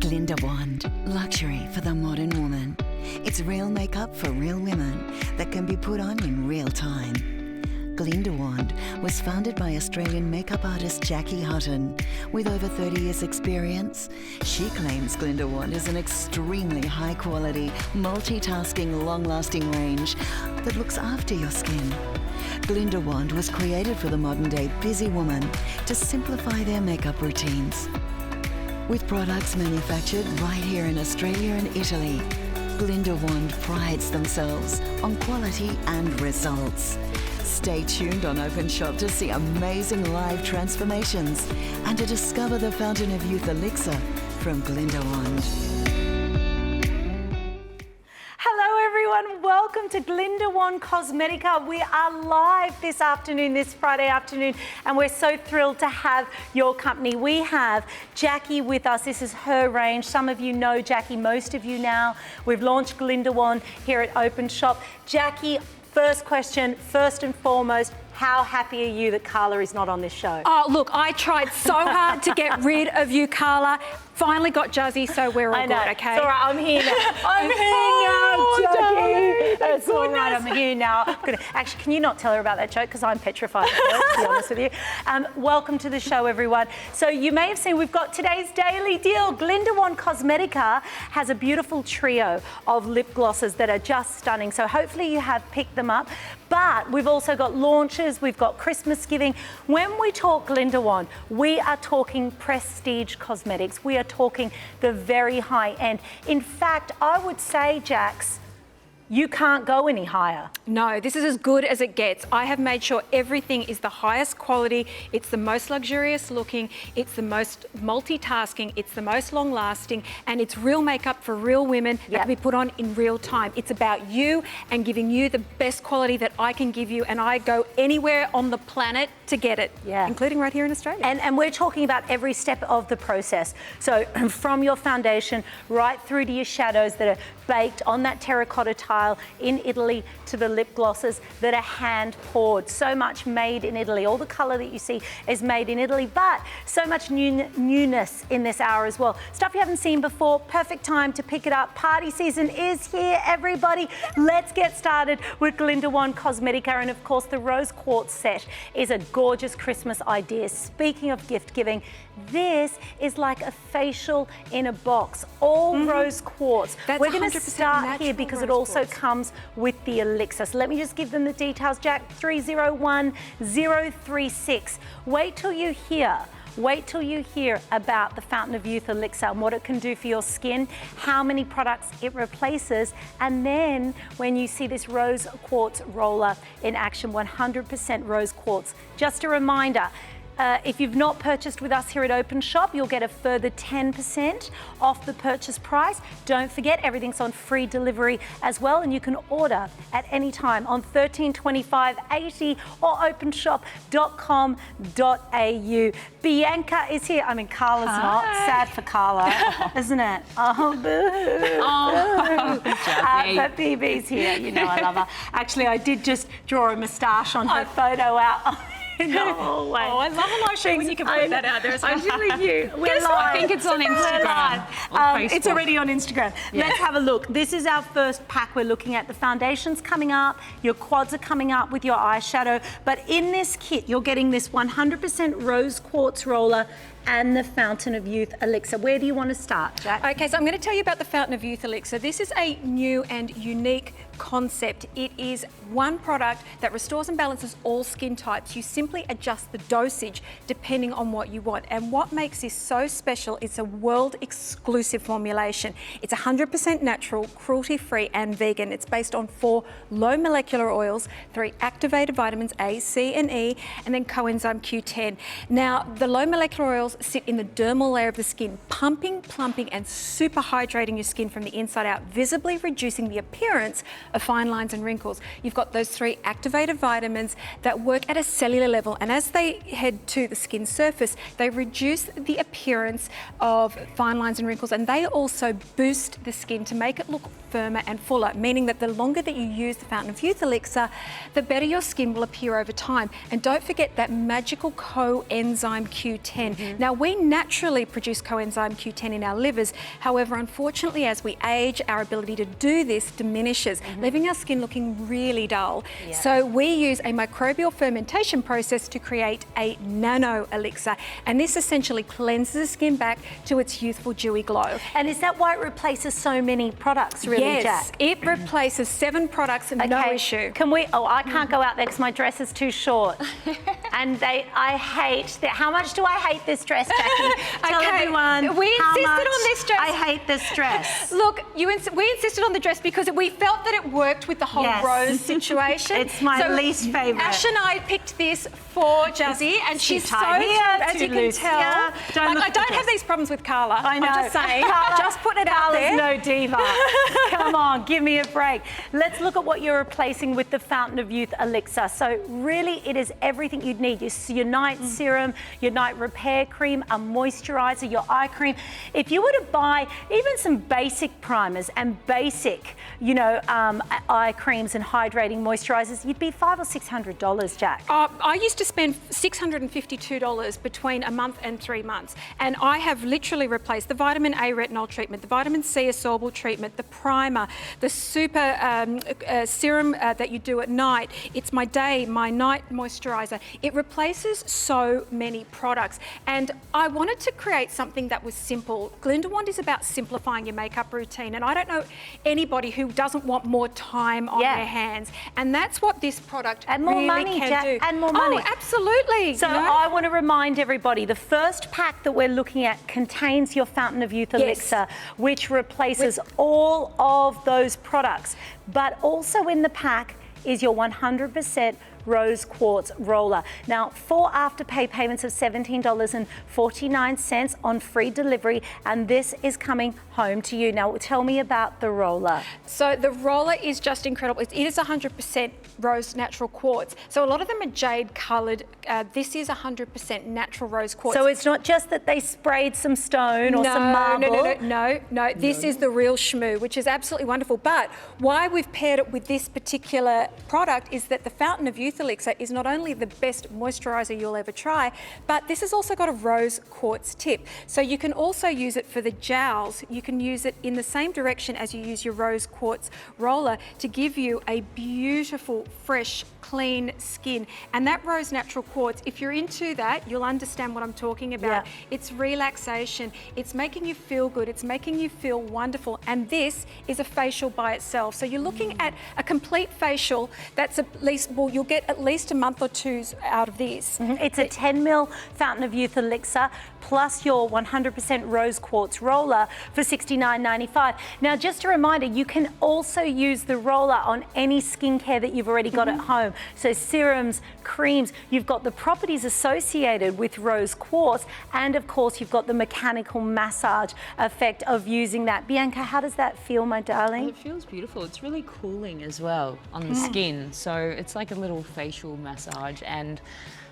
Glinda Wand, luxury for the modern woman. It's real makeup for real women that can be put on in real time. Glinda Wand was founded by Australian makeup artist Jackie Hutton. With over 30 years experience, she claims Glinda Wand is an extremely high quality, multitasking, long-lasting range that looks after your skin. Glinda Wand was created for the modern day busy woman to simplify their makeup routines. With products manufactured right here in Australia and Italy, Glinda Wand prides themselves on quality and results. Stay tuned on Openshop to see amazing live transformations and to discover the Fountain of Youth elixir from Glinda Wand. Hello everyone, welcome to Glinda Wand Cosmetica. We are live this afternoon, this Friday afternoon, and we're so thrilled to have your company. We have Jackie with us. This is her range. Some of you know Jackie, most of you now. We've launched Glinda Wand here at Openshop. Jackie, first question, first and foremost, how happy are you that Carla is not on this show? Oh, look, I tried so hard to get rid of you, Carla. Finally got Juzzy, so we're all good, okay? It's all right, I'm here now. I'm here now, Jackie. It's all right, I'm here now. Actually, can you not tell her about that joke? Because I'm petrified of her, to be honest with you. Welcome to the show, everyone. So you may have seen we've got today's daily deal. Glinda Wand Cosmetica has a beautiful trio of lip glosses that are just stunning. So hopefully you have picked them up. But we've also got launches, we've got Christmas giving. When we talk Glinda Wand, we are talking prestige cosmetics. We are talking the very high end. In fact, I would say, Jax, you can't go any higher. No, this is as good as it gets. I have made sure everything is the highest quality, it's the most luxurious looking, it's the most multitasking, it's the most long lasting, and it's real makeup for real women that can be put on in real time. It's about you and giving you the best quality that I can give you, and I go anywhere on the planet to get it, including right here in Australia. And we're talking about every step of the process. So from your foundation right through to your shadows that are baked on that terracotta tile in Italy, to the lip glosses that are hand poured. So much made in Italy. All the color that you see is made in Italy, but so much newness in this hour as well. Stuff you haven't seen before, perfect time to pick it up. Party season is here, everybody. Let's get started with Glinda Wand Cosmetica. And of course, the rose quartz set is a gorgeous Christmas idea. Speaking of gift giving, this is like a facial in a box, all rose quartz. That's We're going to start here because it also quartz comes with the elixir. So let me just give them the details, Jack. 301036. Wait till you hear about the Fountain of Youth elixir and what it can do for your skin, how many products it replaces, and then when you see this rose quartz roller in action, 100% rose quartz. Just a reminder, if you've not purchased with us here at Openshop, you'll get a further 10% off the purchase price. Don't forget, everything's on free delivery as well, and you can order at any time on 132580 or openshop.com.au. Bianca is here. I mean, Carla's not. Sad for Carla, isn't it? Oh, boo. But BB's here. You know I love her. Actually, I did just draw a moustache on her photo out. No way. Oh, I love a live show when you can put that out there as well. I'm telling you. We're live. I think it's on Instagram. It's already on Instagram. Yeah. Let's have a look. This is our first pack. We're looking at the foundations coming up. Your quads are coming up with your eyeshadow. But in this kit, you're getting this 100% rose quartz roller and the Fountain of Youth elixir. Where do you want to start, Jack? Okay, so I'm going to tell you about the Fountain of Youth elixir. This is a new and unique concept. It is one product that restores and balances all skin types. You simply adjust the dosage depending on what you want. And what makes this so special, it's a world exclusive formulation. It's 100% natural, cruelty-free and vegan. It's based on 4 low molecular oils, 3 activated vitamins A, C and E, and then coenzyme Q10. Now, the low molecular oils sit in the dermal layer of the skin, pumping, plumping and super hydrating your skin from the inside out, visibly reducing the appearance of fine lines and wrinkles. You've got those 3 activated vitamins that work at a cellular level, and as they head to the skin surface, they reduce the appearance of fine lines and wrinkles, and they also boost the skin to make it look firmer and fuller, meaning that the longer that you use the Fountain of Youth Elixir, the better your skin will appear over time. And don't forget that magical coenzyme Q10. Now, we naturally produce coenzyme Q10 in our livers. However, unfortunately, as we age, our ability to do this diminishes, leaving our skin looking really dull. So we use a microbial fermentation process to create a nano elixir, and this essentially cleanses the skin back to its youthful, dewy glow. And is that why it replaces so many products, really, Yes, Jack? it replaces 7 products and no issue. Can we? Oh, I can't go out there because my dress is too short. And I hate that. How much do I hate this dress, Jackie? Tell everyone. We how insisted much on this dress. I hate this dress. Look, we insisted on the dress because we felt that it worked with the whole rose situation. It's my least favourite. Ash and I picked this for Jazzy, and she's so tight here, as too you can loose tell. here. I don't have these problems with Carla. I know. I'm just saying. Just putting it out Carla's there. no diva. Come on, give me a break. Let's look at what you're replacing with the Fountain of Youth Elixir. So really, it is everything you'd need. Your night serum, your night repair cream, a moisturizer, your eye cream. If you were to buy even some basic primers and basic, eye creams and hydrating moisturizers, you'd be $500 or $600, Jack. I used to spend $652 between a month and 3 months, and I have literally replaced the vitamin A retinol treatment, the vitamin C sorbitol treatment, the primer, the super serum that you do at night. It's my night moisturizer. It replaces so many products, and I wanted to create something that was simple. Glinda Wand is about simplifying your makeup routine, and I don't know anybody who doesn't want more time on their hands, and that's what this product and more really money, can Jack, do. and more money. Oh, absolutely. So I want to remind everybody, the first pack that we're looking at contains your Fountain of Youth Elixir, which replaces all of those products. But also in the pack is your 100% rose quartz roller. Now, 4 afterpay payments of $17.49 on free delivery, and this is coming home to you. Now, tell me about the roller. So the roller is just incredible. It is 100% rose natural quartz. So a lot of them are jade coloured. This is 100% natural rose quartz. So it's not just that they sprayed some stone or some marble. No. This is the real shmoo, which is absolutely wonderful. But why we've paired it with this particular product is that the Fountain of Youth Elixir is not only the best moisturiser you'll ever try, but this has also got a rose quartz tip. So you can also use it for the jowls. You can use it in the same direction as you use your rose quartz roller to give you a beautiful, fresh, clean skin. And that rose natural quartz, if you're into that, you'll understand what I'm talking about. Yeah. It's relaxation. It's making you feel good. It's making you feel wonderful. And this is a facial by itself. So you're looking at a complete facial that's at least, well, you'll get at least a month or 2 out of this. It's a 10 ml Fountain of Youth Elixir plus your 100% rose quartz roller for $69.95. Now, just a reminder, you can also use the roller on any skincare that you've already got at home. So serums, creams, you've got the properties associated with rose quartz, and of course, you've got the mechanical massage effect of using that. Bianca, how does that feel, my darling? Well, it feels beautiful. It's really cooling as well on the skin. So it's like a little facial massage, and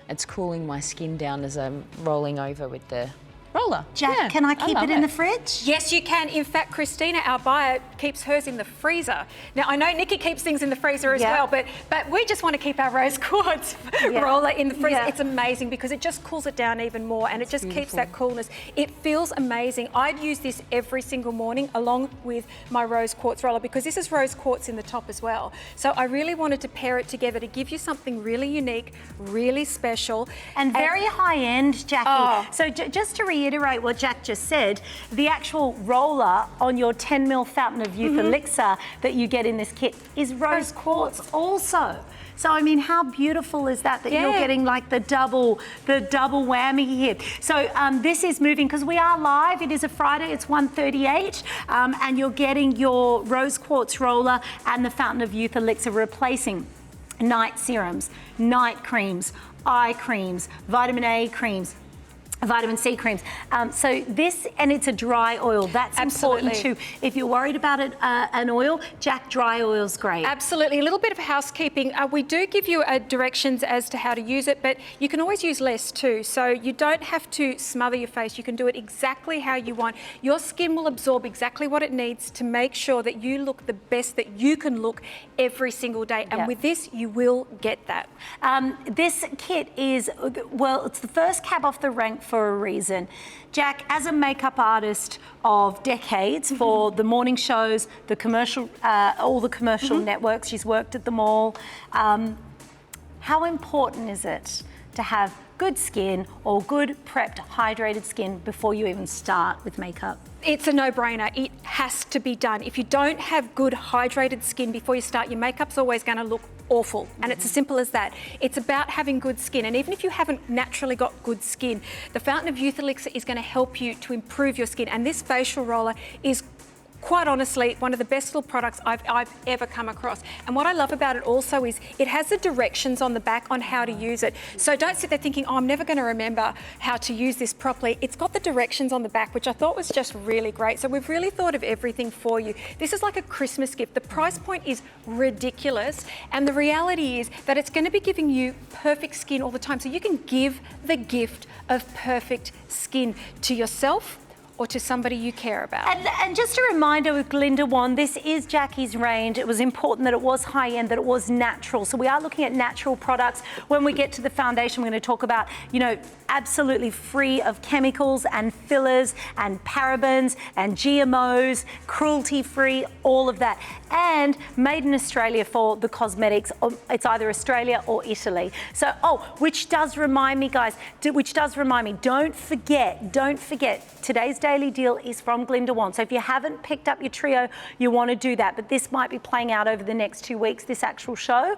it's cooling my skin down as I'm rolling over with the roller. Jack, can I keep it in the fridge? Yes, you can. In fact, Christina, our buyer, keeps hers in the freezer. Now, I know Nikki keeps things in the freezer as well, but we just want to keep our rose quartz roller in the freezer. It's amazing because it just cools it down even more, and it just keeps that coolness. It feels amazing. I'd use this every single morning along with my rose quartz roller because this is rose quartz in the top as well. So I really wanted to pair it together to give you something really unique, really special. And very high-end, Jackie. Oh. So just to reiterate what Jack just said, the actual roller on your 10 ml Fountain of Youth Elixir that you get in this kit is rose quartz also. So, I mean, how beautiful is that you're getting like the double whammy here. So this is moving because we are live. It is a Friday. It's 1:38, and you're getting your rose quartz roller and the Fountain of Youth Elixir replacing night serums, night creams, eye creams, vitamin A creams, vitamin C creams. So this, and it's a dry oil. That's important too. If you're worried about it, an oil, Jack, dry oil's great. Absolutely. A little bit of housekeeping. We do give you directions as to how to use it, but you can always use less too. So you don't have to smother your face. You can do it exactly how you want. Your skin will absorb exactly what it needs to make sure that you look the best that you can look every single day. And with this, you will get that. This kit is, well, it's the first cab off the rank for a reason. Jack, as a makeup artist of decades for the morning shows, the commercial, all the commercial networks, she's worked at them all. How important is it to have good skin or good prepped, hydrated skin before you even start with makeup? It's a no-brainer. It has to be done. If you don't have good hydrated skin before you start, your makeup's always going to look awful, and it's as simple as that. It's about having good skin, and even if you haven't naturally got good skin, the Fountain of Youth Elixir is going to help you to improve your skin, and this facial roller is quite honestly one of the best little products I've ever come across. And what I love about it also is it has the directions on the back on how to use it. So don't sit there thinking, oh, I'm never going to remember how to use this properly. It's got the directions on the back, which I thought was just really great. So we've really thought of everything for you. This is like a Christmas gift. The price point is ridiculous, and the reality is that it's going to be giving you perfect skin all the time. So you can give the gift of perfect skin to yourself or to somebody you care about. And just a reminder with Glinda Wand, this is Jackie's range. It was important that it was high-end, that it was natural. So we are looking at natural products. When we get to the foundation, we're going to talk about, you know, absolutely free of chemicals and fillers and parabens and GMOs, cruelty-free, all of that. And made in Australia for the cosmetics. It's either Australia or Italy. So, which does remind me, guys, don't forget, today's daily deal is from Glinda Wand. So if you haven't picked up your trio, you want to do that. But this might be playing out over the next 2 weeks, this actual show.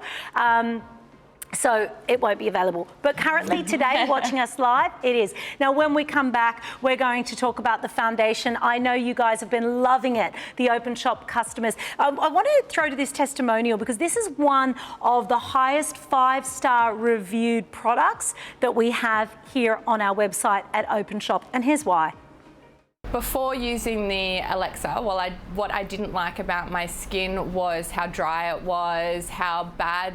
So it won't be available. But currently today, watching us live, it is. Now, when we come back, we're going to talk about the foundation. I know you guys have been loving it, the Openshop customers. I want to throw to this testimonial because this is one of the highest 5-star reviewed products that we have here on our website at Openshop. And here's why. Before using the Alexa, what I didn't like about my skin was how dry it was, how bad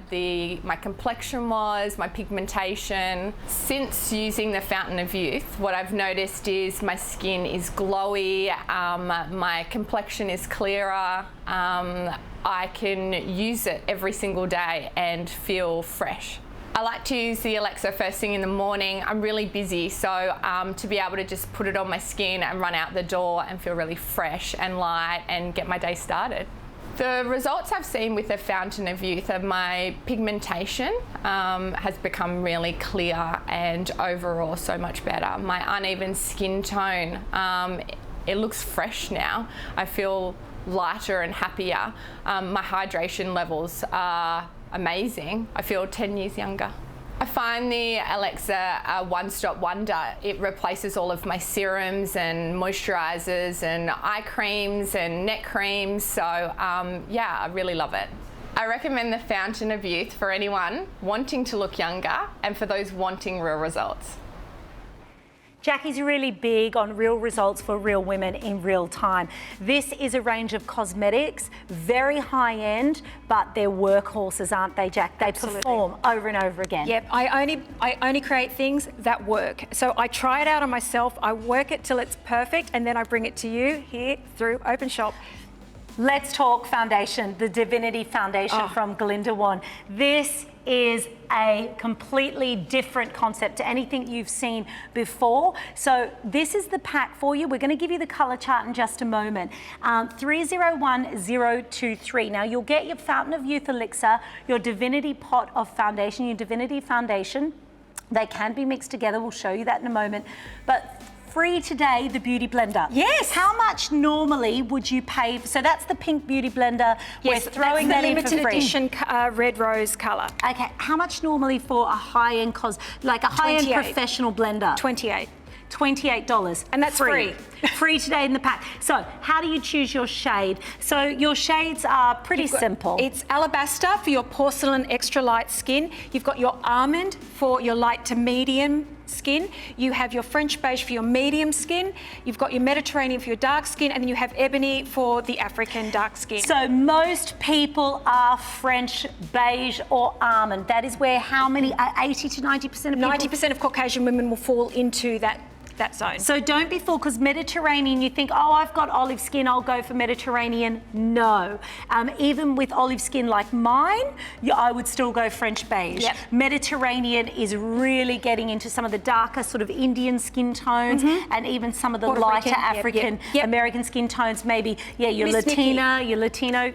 my complexion was, my pigmentation. Since using the Fountain of Youth, what I've noticed is my skin is glowy, my complexion is clearer, I can use it every single day and feel fresh. I like to use the Alexa first thing in the morning. I'm really busy, so to be able to just put it on my skin and run out the door and feel really fresh and light and get my day started. The results I've seen with the Fountain of Youth are my pigmentation has become really clear and overall so much better. My uneven skin tone, it looks fresh now. I feel lighter and happier. My hydration levels are amazing. I feel 10 years younger. I find the Alexa a one-stop wonder. It replaces all of my serums and moisturizers and eye creams and neck creams. So yeah, I really love it. I recommend the Fountain of Youth for anyone wanting to look younger and for those wanting real results. Jackie's really big on real results for real women in real time. This is a range of cosmetics, very high end, but they're workhorses, aren't they, Jack? They perform over and over again. Yep, I only create things that work. So I try it out on myself, I work it till it's perfect, and then I bring it to you here through Openshop. Let's talk foundation, the Divinity Foundation from Glinda Wand. This is a completely different concept to anything you've seen before. So this is the pack for you. We're going to give you the color chart in just a moment. 301023. Now you'll get your Fountain of Youth Elixir, your Divinity Pot of Foundation, your Divinity Foundation. They can be mixed together. We'll show you that in a moment. But free today, the Beauty Blender. Yes. How much normally would you pay? So that's the pink Beauty Blender. Yes, we're throwing that in for free. Limited edition red rose color. Okay, how much normally for a high-end high-end professional blender? $28. And that's free. Free today in the pack. So how do you choose your shade? So your shades are pretty simple. It's alabaster for your porcelain extra light skin. You've got your almond for your light to medium skin, you have your French beige for your medium skin, you've got your Mediterranean for your dark skin, and then you have ebony for the African dark skin. So most people are French beige or almond. That is where how many, 80 to 90% of people? 90% of Caucasian women will fall into that zone. So don't be fooled, because Mediterranean, you think, oh, I've got olive skin, I'll go for Mediterranean. No. Even with olive skin like mine, I would still go French beige. Yep. Mediterranean is really getting into some of the darker sort of Indian skin tones, and even some of the lighter African American skin tones, maybe, your Miss Latina, your Latino,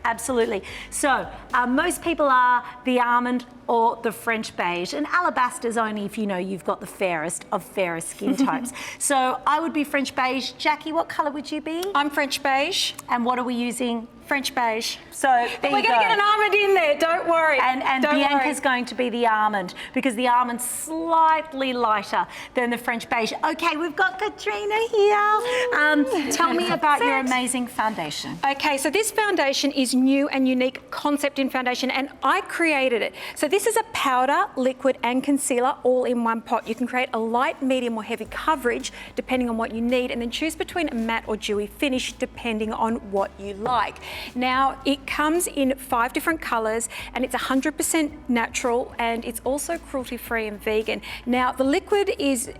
absolutely. So most people are the almond or the French beige, and alabaster's only if you know you've got the fairest of fairest skin types. So I would be French beige. Jackie, what colour would you be? I'm French beige. And what are we using? French beige. So we're going to get an almond in there, don't worry. And Bianca's going to be the almond, because the almond's slightly lighter than the French beige. Okay, we've got Katrina here. Tell me about your amazing foundation. Okay, so this foundation is new and unique concept in foundation, and I created it. So this is a powder, liquid and concealer all in one pot. You can create a light, medium or heavy coverage depending on what you need, and then choose between a matte or dewy finish depending on what you like. Now, it comes in 5 different colours, and it's 100% natural, and it's also cruelty-free and vegan. Now, the liquid is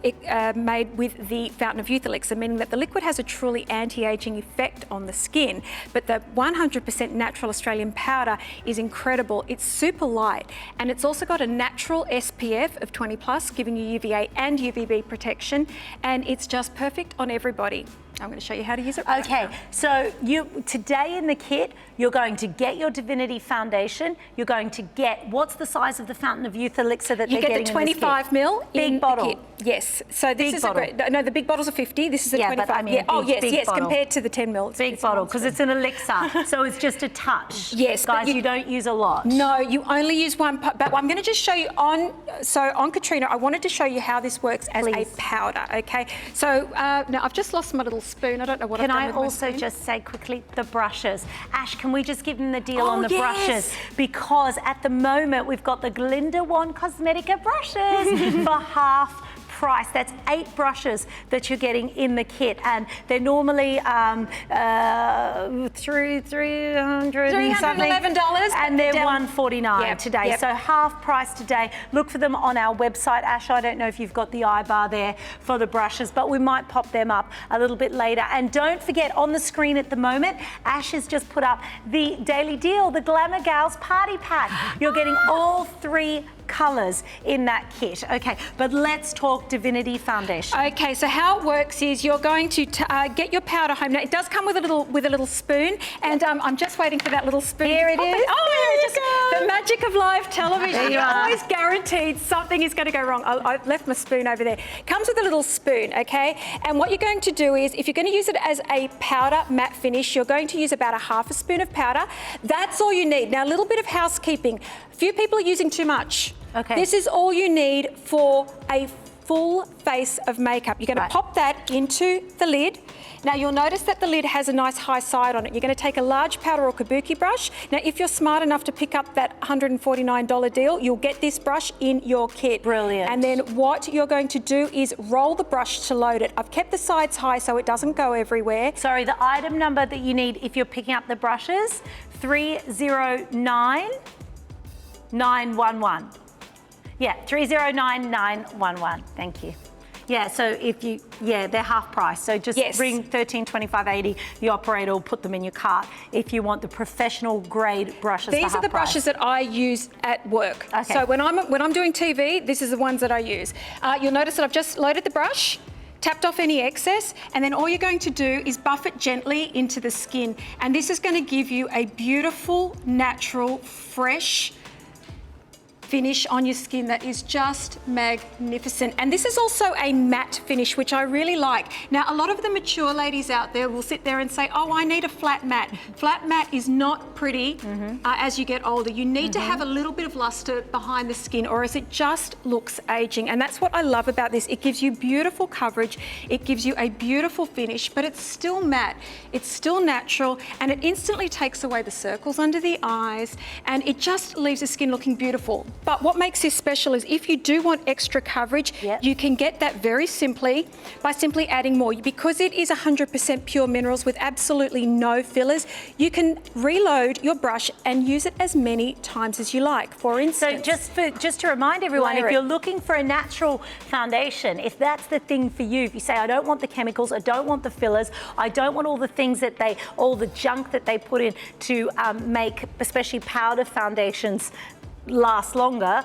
made with the Fountain of Youth elixir, meaning that the liquid has a truly anti-aging effect on the skin, but the 100% natural Australian powder is incredible. It's super light, and it's also got a natural SPF of 20+, giving you UVA and UVB protection, and it's just perfect on everybody. I'm going to show you how to use it right now. So today in the kit, you're going to get your Divinity foundation. You're going to get, what's the size of the Fountain of Youth elixir that they're getting in this kit? You get the 25 ml big bottle. The kit. Yes. So this is a great. No, the big bottles are 50. This is a 25. But I mean, yes, bottle. compared to the 10 ml. Big bottle, because it's an elixir, so it's just a touch. Yes, guys, you don't use a lot. No, you only use one. But I'm going to just show you on Katrina. I wanted to show you how this works as a powder. Okay. So now I've just lost my little spoon. I don't know what I've done with my spoon. Can I also just say quickly the brushes? Ash, can we just give them the deal on the brushes? Because at the moment we've got the Glinda Wand Cosmetica brushes for half price. That's 8 brushes that you're getting in the kit, and they're normally $311, and they're $149 today. So half price today. Look for them on our website. Ash, I don't know if you've got the iBar there for the brushes, but we might pop them up a little bit later. And don't forget, on the screen at the moment, Ash has just put up the daily deal, the Glamour Gals Party Pack. You're getting all 3 colours in that kit. Okay, but let's talk Divinity foundation. Okay, so how it works is you're going to get your powder home. Now it does come with a little spoon, and I'm just waiting for that little spoon. Here it is. The magic of live television. You're always guaranteed something is going to go wrong. I've left my spoon over there. Comes with a little spoon, okay? And what you're going to do is, if you're going to use it as a powder matte finish, you're going to use about a half a spoon of powder. That's all you need. Now, a little bit of housekeeping. A few people are using too much. Okay. This is all you need for a full face of makeup. You're going to pop that into the lid. Now you'll notice that the lid has a nice high side on it. You're going to take a large powder or kabuki brush. Now if you're smart enough to pick up that $149 deal, you'll get this brush in your kit. Brilliant. And then what you're going to do is roll the brush to load it. I've kept the sides high so it doesn't go everywhere. Sorry, the item number that you need if you're picking up the brushes, 309911. Yeah, 309911. Thank you. Yeah, so if you, they're half price. So just ring 132580. The operator will put them in your cart if you want the professional grade brushes. These are the brushes that I use at work. Okay. So when I'm doing TV, this is the ones that I use. You'll notice that I've just loaded the brush, tapped off any excess, and then all you're going to do is buff it gently into the skin. And this is going to give you a beautiful, natural, fresh finish on your skin that is just magnificent. And this is also a matte finish, which I really like. Now, a lot of the mature ladies out there will sit there and say, oh, I need a flat matte. Flat matte is not pretty as you get older. You need to have a little bit of luster behind the skin, or else it just looks aging. And that's what I love about this. It gives you beautiful coverage. It gives you a beautiful finish, but it's still matte. It's still natural, and it instantly takes away the circles under the eyes, and it just leaves the skin looking beautiful. But what makes this special is if you do want extra coverage, you can get that very simply by simply adding more. Because it is 100% pure minerals with absolutely no fillers, you can reload your brush and use it as many times as you like. For instance, so just to remind everyone, layer if you're looking for a natural foundation, if that's the thing for you, if you say, I don't want the chemicals, I don't want the fillers, I don't want all the things that all the junk that they put in to make, especially powder foundations, last longer,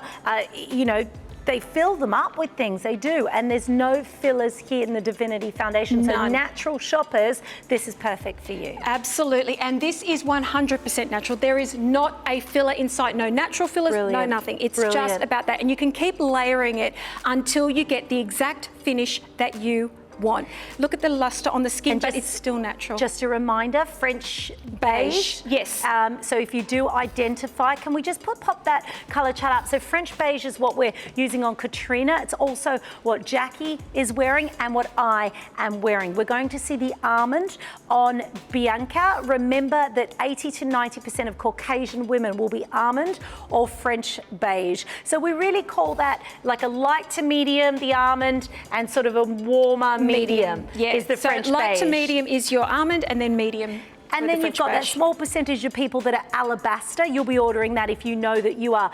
you know, they fill them up with things, they do, and there's no fillers here in the Divinity Foundation. So natural shoppers, this is perfect for you. Absolutely, and this is 100% natural. There is not a filler inside, no natural fillers, no nothing. It's just about that, and you can keep layering it until you get the exact finish that you want. Look at the luster on the skin, but it's still natural. Just a reminder, French beige. Yes. So if you do identify, can we just pop that colour chart up? So French beige is what we're using on Katrina. It's also what Jackie is wearing and what I am wearing. We're going to see the almond on Bianca. Remember that 80 to 90% of Caucasian women will be almond or French beige. So we really call that like a light to medium, the almond, and sort of a warmer medium is the French beige. Light to medium is your almond, and then medium. And then you've got that small percentage of people that are alabaster. You'll be ordering that if you know that you are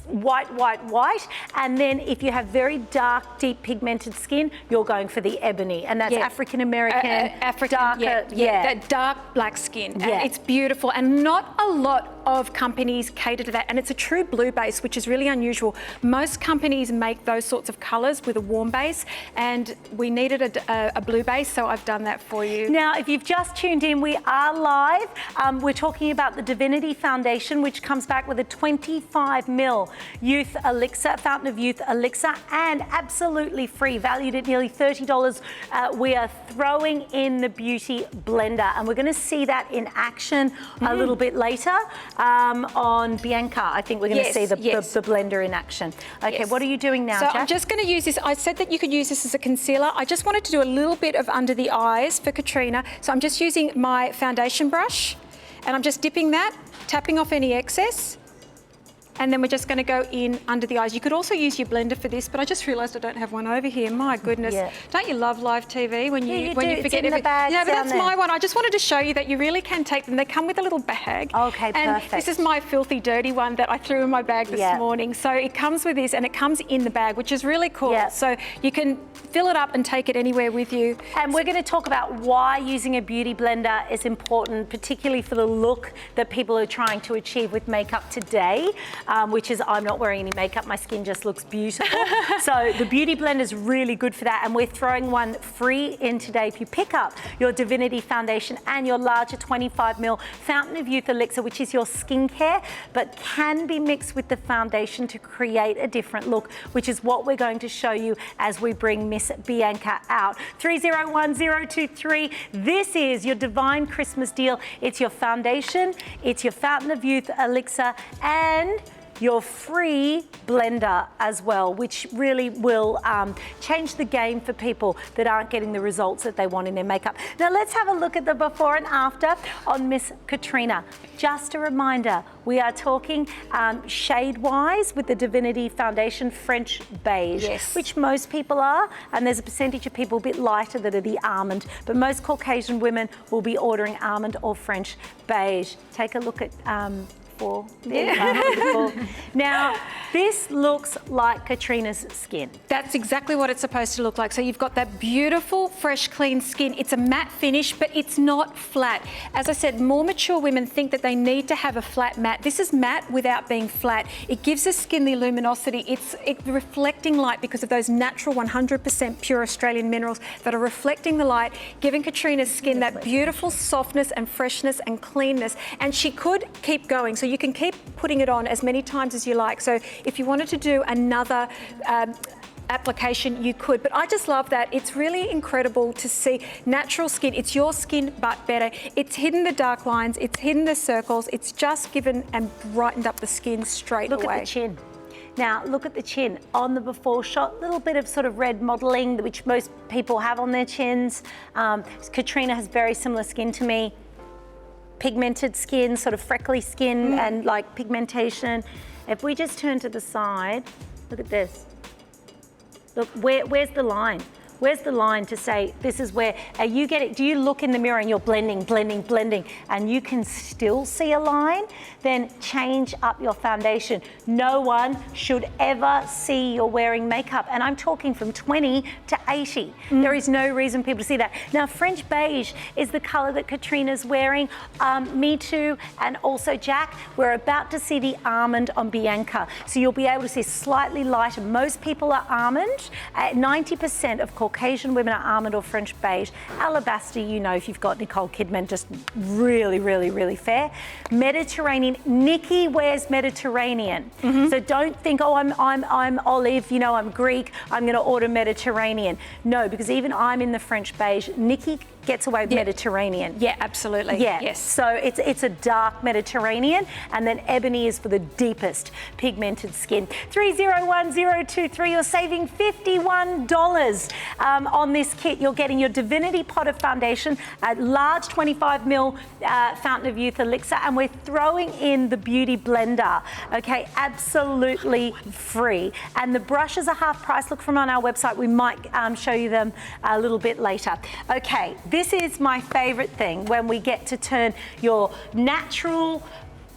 white. And then if you have very dark, deep pigmented skin, you're going for the ebony. And that's African American, darker. That dark black skin. And it's beautiful. And not a lot of companies cater to that. And it's a true blue base, which is really unusual. Most companies make those sorts of colours with a warm base. And we needed a blue base, so I've done that for you. Now, if you've just tuned in, we are live. We're talking about the Divinity Foundation, which comes back with a 25ml Youth Elixir, Fountain of Youth Elixir, and absolutely free, valued at nearly $30. We are throwing in the Beauty Blender, and we're going to see that in action a little bit later on Bianca. I think we're going to see the blender in action. Okay, what are you doing now, So Jack? I'm just going to use this. I said that you could use this as a concealer. I just wanted to do a little bit of under the eyes for Katrina. So I'm just using my foundation brush, and I'm just dipping that, tapping off any excess, and then we're just going to go in under the eyes. You could also use your blender for this, but I just realised I don't have one over here. My goodness. Don't you love live TV when you forget everything? Yeah, but that's my one. I just wanted to show you that you really can take them. They come with a little bag. Okay, and perfect. this is my filthy dirty one that I threw in my bag this morning. So it comes with this, and it comes in the bag, which is really cool. So you can fill it up and take it anywhere with you. And we're going to talk about why using a beauty blender is important, particularly for the look that people are trying to achieve with makeup today. Which is I'm not wearing any makeup, my skin just looks beautiful. So the Beauty Blender is really good for that, and we're throwing one free in today if you pick up your Divinity Foundation and your larger 25ml Fountain of Youth Elixir, which is your skincare, but can be mixed with the foundation to create a different look, which is what we're going to show you as we bring Miss Bianca out. 301023, this is your divine Christmas deal. It's your foundation, it's your Fountain of Youth Elixir, and your free blender as well, which really will change the game for people that aren't getting the results that they want in their makeup. Now let's have a look at the before and after on Miss Katrina. Just a reminder, we are talking shade-wise with the Divinity Foundation French beige, which most people are, and there's a percentage of people a bit lighter that are the almond, but most Caucasian women will be ordering almond or French beige. Take a look at Now, this looks like Katrina's skin. That's exactly what it's supposed to look like. So you've got that beautiful, fresh, clean skin. It's a matte finish, but it's not flat. As I said, more mature women think that they need to have a flat matte. This is matte without being flat. It gives the skin the luminosity. It's reflecting light because of those natural 100% pure Australian minerals that are reflecting the light, giving Katrina's skin that beautiful softness and freshness and cleanness. And she could keep going. So you can keep putting it on as many times as you like. So if you wanted to do another application, you could. But I just love that. It's really incredible to see natural skin. It's your skin, but better. It's hidden the dark lines. It's hidden the circles. It's just given and brightened up the skin straight away. Look at the chin. Now, look at the chin. On the before shot, little bit of sort of red modelling, which most people have on their chins. Katrina has very similar skin to me. Pigmented skin, sort of freckly skin and like pigmentation. If we just turn to the side, look at this. Look, where's the line? Where's the line to say this is where you get it? Do you look in the mirror and you're blending, and you can still see a line? Then change up your foundation. No one should ever see you're wearing makeup, and I'm talking from 20 to 80. There is no reason people to see that. Now, French beige is the color that Katrina's wearing. Me too, and also Jack. We're about to see the almond on Bianca, so you'll be able to see slightly lighter. Most people are almond. 90% of Caucasian women are almond or French beige. Alabaster, you know, if you've got Nicole Kidman, just really fair. Mediterranean, Nikki wears Mediterranean. So don't think, oh, I'm olive, you know, I'm Greek, I'm gonna order Mediterranean. No, because even I'm in the French beige. Nikki gets away with Mediterranean. Yeah, absolutely. Yeah. Yes. So it's a dark Mediterranean, and then ebony is for the deepest pigmented skin. 301023, you're saving $51 on this kit. You're getting your Divinity Pot of Foundation, a large 25ml Fountain of Youth elixir, and we're throwing in the Beauty Blender. Okay, absolutely free. And the brushes are half price. Look from on our website. We might show you them a little bit later. Okay. This is my favorite thing, when we get to turn your natural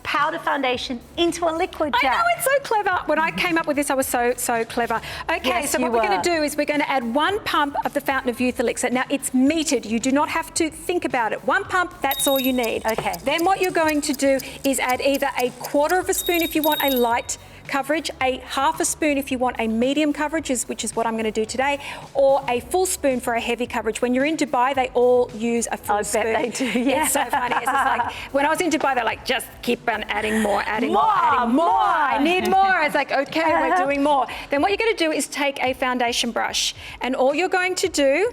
powder foundation into a liquid gel. I know, it's so clever. When I came up with this, I was so clever. Okay, Yes, so what we're going to do is we're going to add 1 pump of the Fountain of Youth elixir. Now, it's metered. You do not have to think about it. 1 pump, that's all you need. Okay. Then what you're going to do is add either a 1/4 of a spoon if you want a light coverage, a 1/2 spoon if you want a medium coverage, which is what I'm going to do today, or a full spoon for a heavy coverage. When you're in Dubai, they all use a full spoon. I bet they do, yeah. It's so funny. It's just like, when I was in Dubai, they're like, just keep on adding more. I need more. It's like, okay, we're doing more. Then what you're going to do is take a foundation brush, and all you're going to do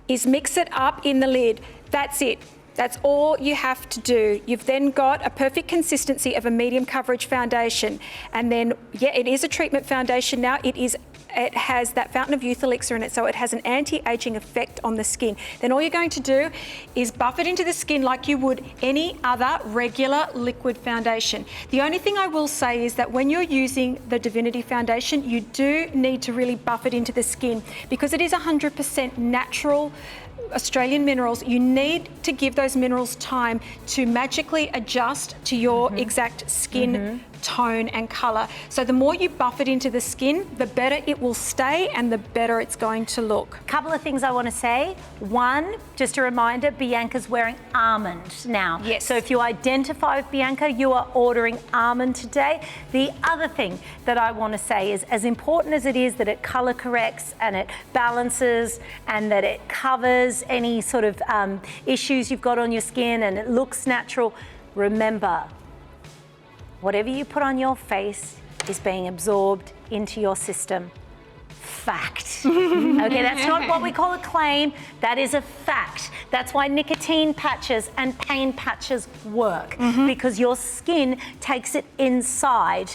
is mix it up in the lid. That's it. That's all you have to do. You've then got a perfect consistency of a medium coverage foundation. And then, yeah, it is a treatment foundation now. It has that Fountain of Youth elixir in it, so it has an anti-aging effect on the skin. Then all you're going to do is buff it into the skin like you would any other regular liquid foundation. The only thing I will say is that when you're using the Divinity foundation, you do need to really buff it into the skin, because it is 100% natural Australian minerals. You need to give those minerals time to magically adjust to your exact skin tone and colour. So the more you buff it into the skin, the better it will stay and the better it's going to look. Couple of things I want to say. One, just a reminder, Bianca's wearing almond now. Yes. So if you identify with Bianca, you are ordering almond today. The other thing that I want to say is, as important as it is that it colour corrects and it balances and that it covers any sort of issues you've got on your skin and it looks natural, remember, whatever you put on your face is being absorbed into your system. Fact. Okay, that's not what we call a claim, that is a fact. That's why nicotine patches and pain patches work, because your skin takes it inside.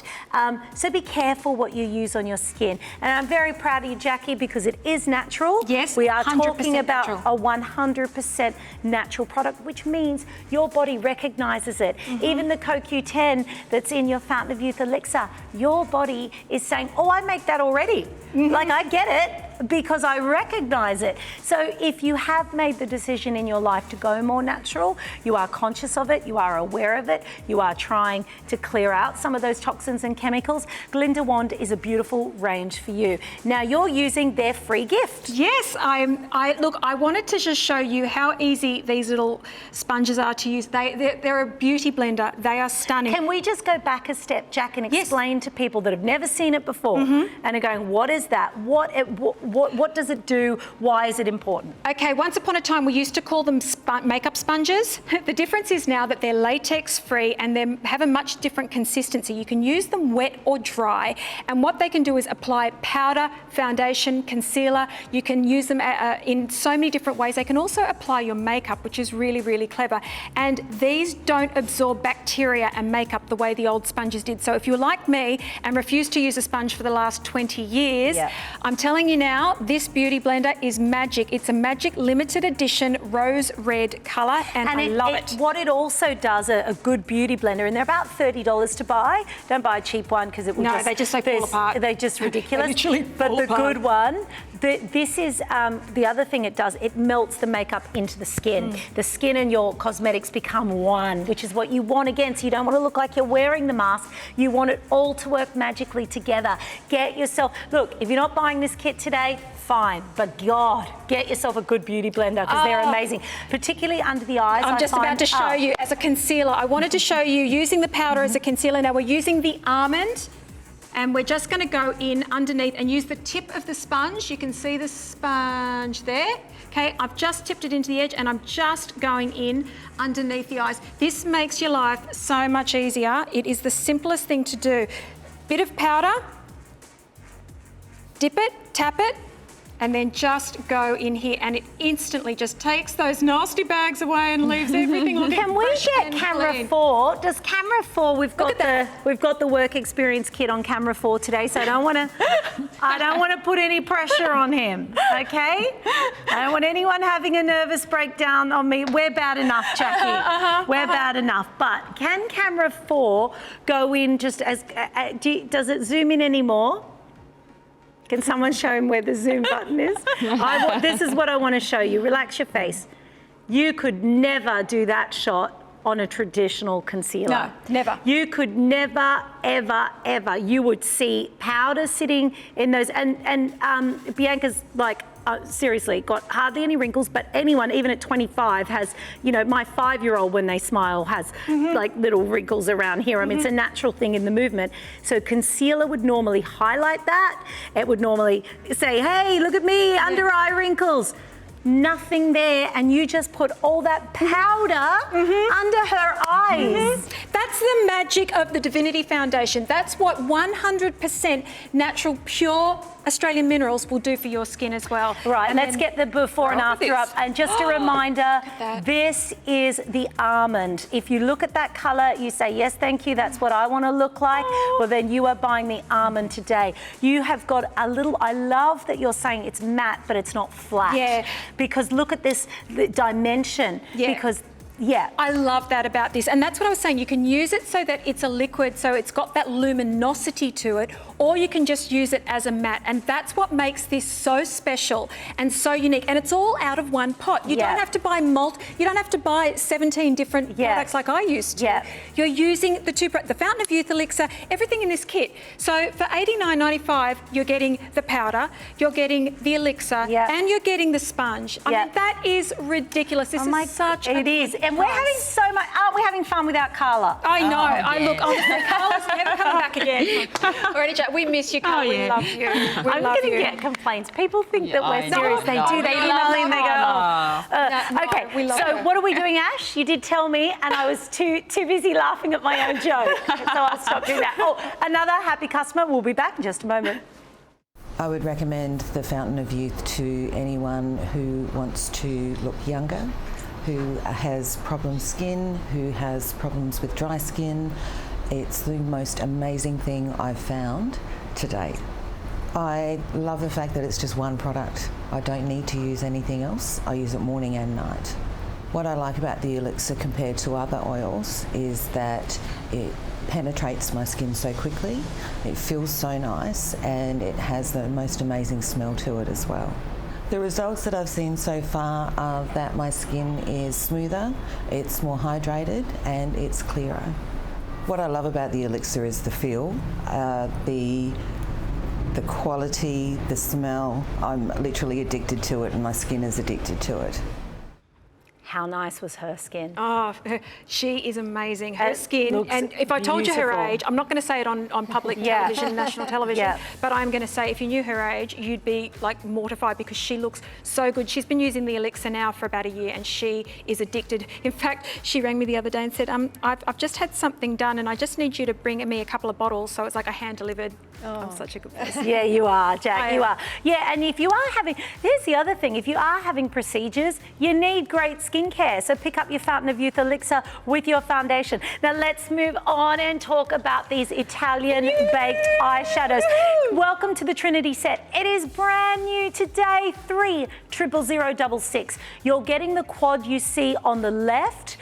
So be careful what you use on your skin. And I'm very proud of you, Jackie, because it is natural. Yes, we are talking about natural. a 100% natural product, which means your body recognizes it. Even the CoQ10 that's in your Fountain of Youth elixir, your body is saying, oh, I make that already. Like, I get it because I recognize it. So if you have made the decision in your life to go more natural, you are conscious of it, you are aware of it, you are trying to clear out some of those toxins and chemicals, Glinda Wand is a beautiful range for you. Now you're using their free gift. Yes, look, I wanted to just show you how easy these little sponges are to use. They're a beauty blender. They are stunning. Can we just go back a step, Jack, and explain to people that have never seen it before and are going, what is that? What does it do? Why is it important? Okay, once upon a time we used to call them makeup sponges. The difference is now that they're latex free and they have a much different consistency. You can use them wet or dry, and what they can do is apply powder, foundation, concealer. You can use them in so many different ways. They can also apply your makeup, which is really, really clever. And these don't absorb bacteria and makeup the way the old sponges did. So if you're like me and refused to use a sponge for the last 20 years, I'm telling you now, Now, this beauty blender is magic. It's a magic limited edition rose red colour, and I love it. What it also does, a good beauty blender, and they're about $30 to buy. Don't buy a cheap one because it will they just fall apart. They're just ridiculous. They literally but fall the apart. good one, this is the other thing it does. It melts the makeup into the skin. The skin and your cosmetics become one, which is what you want again. So you don't want to look like you're wearing the mask. You want it all to work magically together. Get yourself, look, if you're not buying this kit today, fine, but God, get yourself a good beauty blender because they're amazing, particularly under the eyes. I'm just about to show you as a concealer. I wanted to show you using the powder as a concealer. Now we're using the almond, and we're just going to go in underneath and use the tip of the sponge. You can see the sponge there. Okay, I've just tipped it into the edge and I'm just going in underneath the eyes. This makes your life so much easier. It is the simplest thing to do. Bit of powder, dip it, tap it, and then just go in here, and it instantly just takes those nasty bags away and leaves everything looking Can we fresh get and camera clean. 4? Does camera 4? We've got the work experience kit on camera 4 today, so I don't want to put any pressure on him. Okay? I don't want anyone having a nervous breakdown on me. We're bad enough, Jackie. We're bad enough. But can camera 4 go in just as? Does it zoom in anymore? Can someone show him where the zoom button is? This is what I want to show you. Relax your face. You could never do that shot on a traditional concealer. No, never. You could never, ever, ever. You would see powder sitting in those. And Bianca's like, seriously, got hardly any wrinkles, but anyone, even at 25, has, you know, my 5-year-old, when they smile, has like little wrinkles around here. I mean, it's a natural thing in the movement. So concealer would normally highlight that. It would normally say, hey, look at me, under eye wrinkles. Nothing there, and you just put all that powder under her eyes. That's the magic of the Divinity Foundation. That's what 100% natural, pure Australian minerals will do for your skin as well. Right, and let's get the before and after up. And just a reminder, this is the almond. If you look at that colour, you say, yes, thank you, that's what I want to look like. Well, then you are buying the almond today. You have got a little, I love that you're saying it's matte, but it's not flat. Yeah. Because look at this dimension. Yeah. Because I love that about this. And that's what I was saying. You can use it so that it's a liquid, so it's got that luminosity to it, or you can just use it as a matte. And that's what makes this so special and so unique. And it's all out of one pot. You don't have to buy you don't have to buy 17 different products like I used to. You're using the Fountain of Youth Elixir, everything in this kit. So for $89.95, you're getting the powder, you're getting the elixir, and you're getting the sponge. I mean, that is ridiculous. This is such a it is. And we're having so much, aren't we having fun without Carla? I know. Look, honestly, Carla's never coming back again. Already, Jack, we miss you, Carla. We love you. I'm going to get complaints. People think that we're serious. They do. They email in, they go, okay, so what are we doing, Ash? You did tell me, and I was too busy laughing at my own joke. So I stopped doing that. Oh, another happy customer. We'll be back in just a moment. I would recommend the Fountain of Youth to anyone who wants to look younger, who has problem skin, who has problems with dry skin. It's the most amazing thing I've found to date. I love the fact that it's just one product. I don't need to use anything else. I use it morning and night. What I like about the elixir compared to other oils is that it penetrates my skin so quickly, it feels so nice, and it has the most amazing smell to it as well. The results that I've seen so far are that my skin is smoother, it's more hydrated, and it's clearer. What I love about the elixir is the feel, the quality, the smell. I'm literally addicted to it, and my skin is addicted to it. How nice was her skin? Oh, she is amazing. Her skin, and if I told you her age, I'm not going to say it on public television, national television, but I'm going to say if you knew her age, you'd be like mortified because she looks so good. She's been using the elixir now for about a year and she is addicted. In fact, she rang me the other day and said, I've just had something done and I just need you to bring me a couple of bottles. So it's like a hand-delivered. I'm such a good person. Yeah, you are, Jack, you are. Yeah, and if you are having, here's the other thing, if you are having procedures, you need great skin skincare. So pick up your Fountain of Youth Elixir with your foundation. Now let's move on and talk about these Italian baked eyeshadows. Welcome to the Trinity set. It is brand new today, 30066. You're getting the quad you see on the left.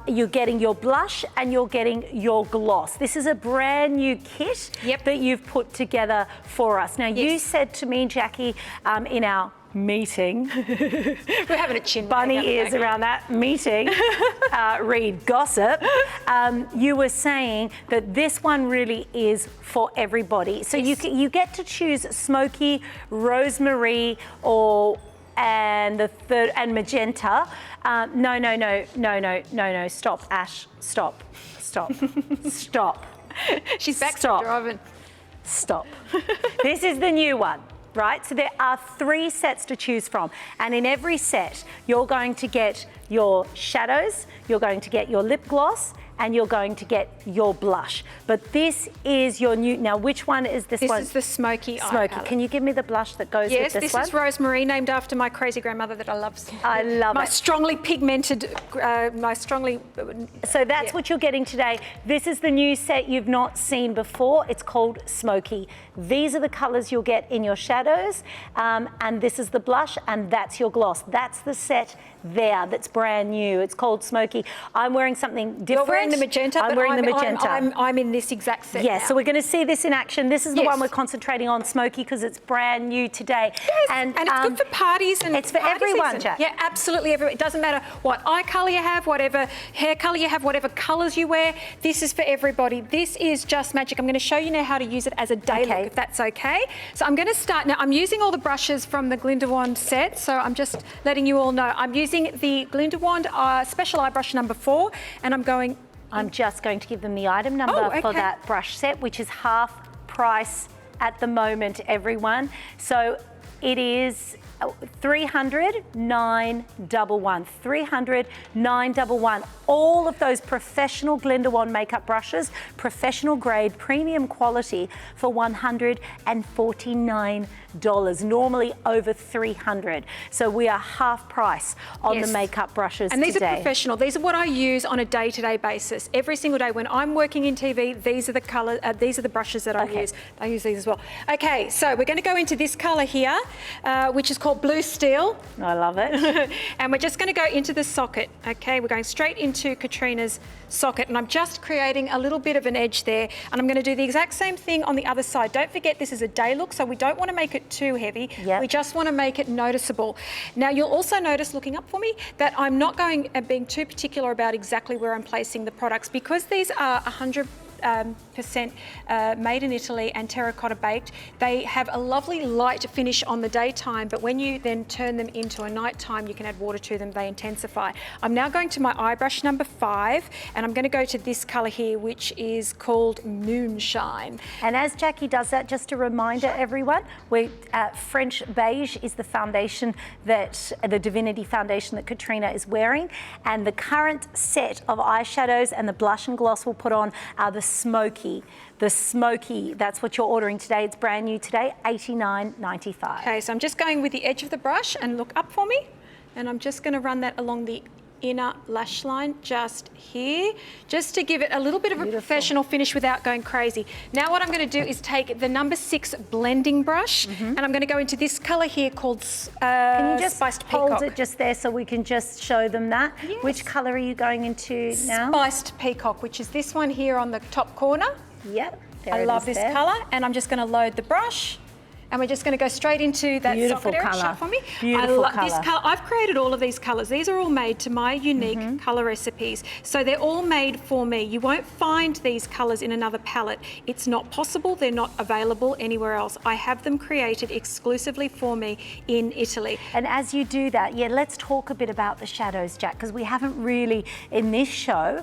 You're getting your blush and you're getting your gloss. This is a brand new kit that you've put together for us. Now you said to me, Jackie, in our meeting, we're having a chin bunny ears around that meeting, read gossip, you were saying that this one really is for everybody. So you get to choose smoky, rosemary, and the third, and magenta. No, stop, Ash, stop. She's back Stop. to driving. Stop. This is the new one, right? So there are 3 sets to choose from. And in every set, you're going to get your shadows, you're going to get your lip gloss, and you're going to get your blush. But this is your new, now which one is this one? This is the smoky eye Smoky. palette. Can you give me the blush that goes with this one? Yes, this is rosemary, named after my crazy grandmother that I love. I love my it. strongly pigmented, So that's what you're getting today. This is the new set you've not seen before. It's called Smoky. These are the colors you'll get in your shadows, and this is the blush, and that's your gloss. That's the set there that's brand new. It's called Smoky. I'm wearing something different. You're wearing the magenta, I'm wearing the magenta. I'm in this exact set Yes, now. so we're going to see this in action. This is the one we're concentrating on, Smoky, because it's brand new today. Yes, and it's good for parties and it's for party everyone, season. Jack. Yeah, absolutely everyone. It doesn't matter what eye colour you have, whatever hair colour you have, whatever colours you wear. This is for everybody. This is just magic. I'm going to show you now how to use it as a day look, if that's okay. So I'm going to start now. I'm using all the brushes from the Glinda wand set, so I'm just letting you all know. I'm using the Glinda wand special eye brush number 4, and I'm just going to give them the item number for that brush set, which is half price at the moment, everyone. So it is 300,911. 300,911. All of those professional Glinda wand makeup brushes, professional grade, premium quality for $149. Normally over $300. So we are half price on the makeup brushes and these today. are professional. These are what I use on a day-to-day basis. Every single day when I'm working in TV, these are the colour. These are the brushes that I use. I use these as well. Okay, so we're going to go into this colour here, which is called Blue Steel. I love it. And we're just going to go into the socket. Okay, we're going straight into Katrina's socket, and I'm just creating a little bit of an edge there, and I'm going to do the exact same thing on the other side. Don't forget, this is a day look, so we don't want to make it too heavy. We just want to make it noticeable. Now you'll also notice, looking up for me, that I'm not being too particular about exactly where I'm placing the products, because these are 100% made in Italy and terracotta baked. They have a lovely light finish on the daytime, but when you then turn them into a nighttime, you can add water to them, they intensify. I'm now going to my eye brush number 5, and I'm going to go to this colour here, which is called Moonshine. And as Jackie does that, just a reminder, everyone, French Beige is the foundation the Divinity foundation that Katrina is wearing, and the current set of eyeshadows and the blush and gloss we'll put on are the Smoky. The Smoky, that's what you're ordering today. It's brand new today, $89.95. Okay, so I'm just going with the edge of the brush, and look up for me, and I'm just going to run that along the inner lash line just here, just to give it a little bit of a professional finish without going crazy. Now what I'm going to do is take the number 6 blending brush, and I'm going to go into this colour here called Can you just Spiced Peacock. hold it just there so we can just show them that? Yes. Which colour are you going into now? Spiced Peacock, which is this one here on the top corner. Yep. I love this colour, and I'm just going to load the brush. And we're just going to go straight into that Beautiful socket area. colour. Shut for me. Beautiful I love this colour. colour. I've created all of these colours. These are all made to my unique colour recipes. So they're all made for me. You won't find these colours in another palette. It's not possible. They're not available anywhere else. I have them created exclusively for me in Italy. And as you do that, let's talk a bit about the shadows, Jack, because we haven't really, in this show,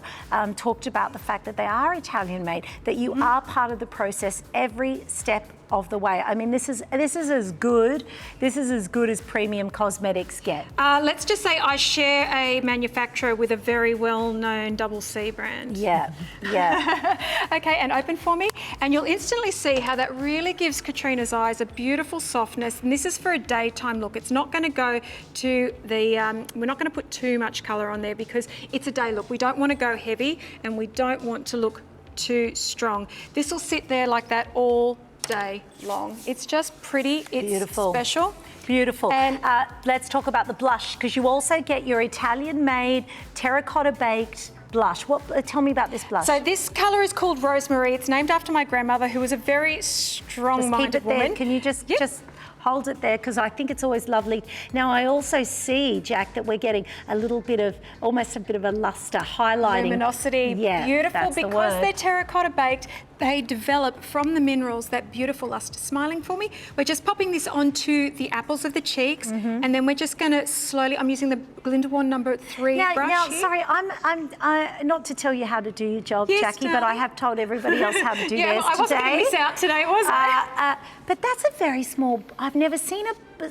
talked about the fact that they are Italian made, that you are part of the process every step of the way. I mean, this is as good. This is as good as premium cosmetics get. Let's just say I share a manufacturer with a very well-known double C brand. Yeah, yeah. Okay, and open for me. And you'll instantly see how that really gives Katrina's eyes a beautiful softness. And this is for a daytime look. It's not going to go to the, we're not going to put too much colour on there because it's a day look. We don't want to go heavy and we don't want to look too strong. This will sit there like that all day long. It's just pretty. It's beautiful. Special. Beautiful. And let's talk about the blush, because you also get your Italian-made, terracotta-baked blush. Tell me about this blush. So this colour is called Rosemary. It's named after my grandmother, who was a very strong-minded woman. Can you just hold it there, because I think it's always lovely. Now, I also see, Jack, that we're getting a little bit of, almost a bit of a luster, highlighting. Luminosity, yeah, beautiful. Because the they're terracotta baked, they develop from the minerals that beautiful luster. Smiling for me. We're just popping this onto the apples of the cheeks, and then we're just going to slowly, I'm using the Glinda wand number 3 brush Now, here. sorry, I'm not to tell you how to do your job, Yes, Jackie, but I have told everybody else how to do theirs I wasn't today. going to miss out today, was I? But that's a very small, I've never seen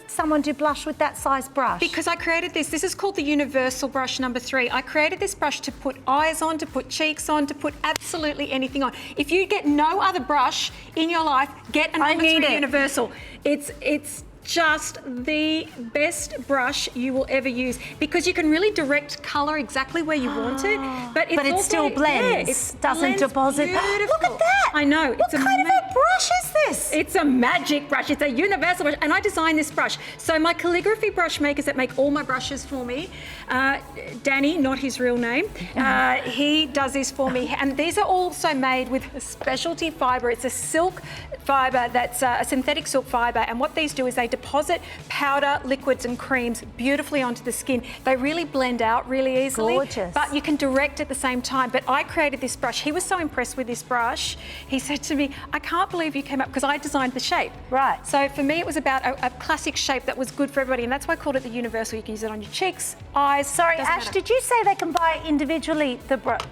someone do blush with that size brush. Because I created this. This is called the Universal Brush number 3. I created this brush to put eyes on, to put cheeks on, to put absolutely anything on. If you get no other brush in your life, get a number 3 Universal. It's just the best brush you will ever use, because you can really direct colour exactly where you want it, but it still blends. Yeah, doesn't deposit. Beautiful. Look at that! I know. What kind of a brush is this? It's a magic brush. It's a universal brush, and I designed this brush. So my calligraphy brush makers that make all my brushes for me, Danny, not his real name, he does this for me, and these are also made with a specialty fibre. It's a silk fibre that's a synthetic silk fibre, and what these do is they deposit powder, liquids and creams beautifully onto the skin. They really blend out really easily. Gorgeous. But you can direct at the same time. But I created this brush. He was so impressed with this brush. He said to me, I can't believe you came up, because I designed the shape. Right. So for me, it was about a classic shape that was good for everybody, and that's why I called it the Universal. You can use it on your cheeks, eyes. Sorry, Ash, did you say they can buy individually the brush?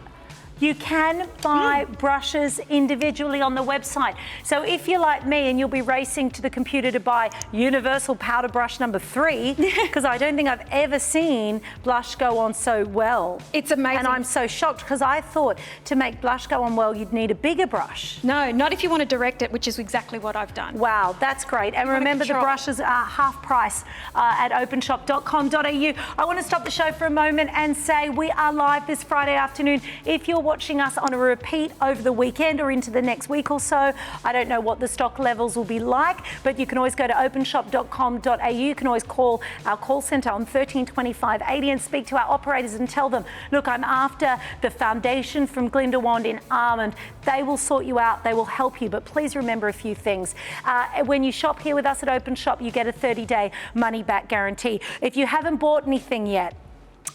You can buy brushes individually on the website. So if you're like me and you'll be racing to the computer to buy Universal Powder Brush number 3, because I don't think I've ever seen blush go on so well. It's amazing. And I'm so shocked, because I thought to make blush go on well, you'd need a bigger brush. No, not if you want to direct it, which is exactly what I've done. Wow, that's great. And remember, the brushes are half price at openshop.com.au. I want to stop the show for a moment and say we are live this Friday afternoon. If you're watching us on a repeat over the weekend or into the next week or so, I don't know what the stock levels will be like, but you can always go to openshop.com.au. You can always call our call centre on 1325 80 and speak to our operators and tell them, look, I'm after the foundation from Glinda Wand in Almond. They will sort you out, they will help you, but please remember a few things. When you shop here with us at Open Shop, you get a 30-day money-back guarantee. If you haven't bought anything yet,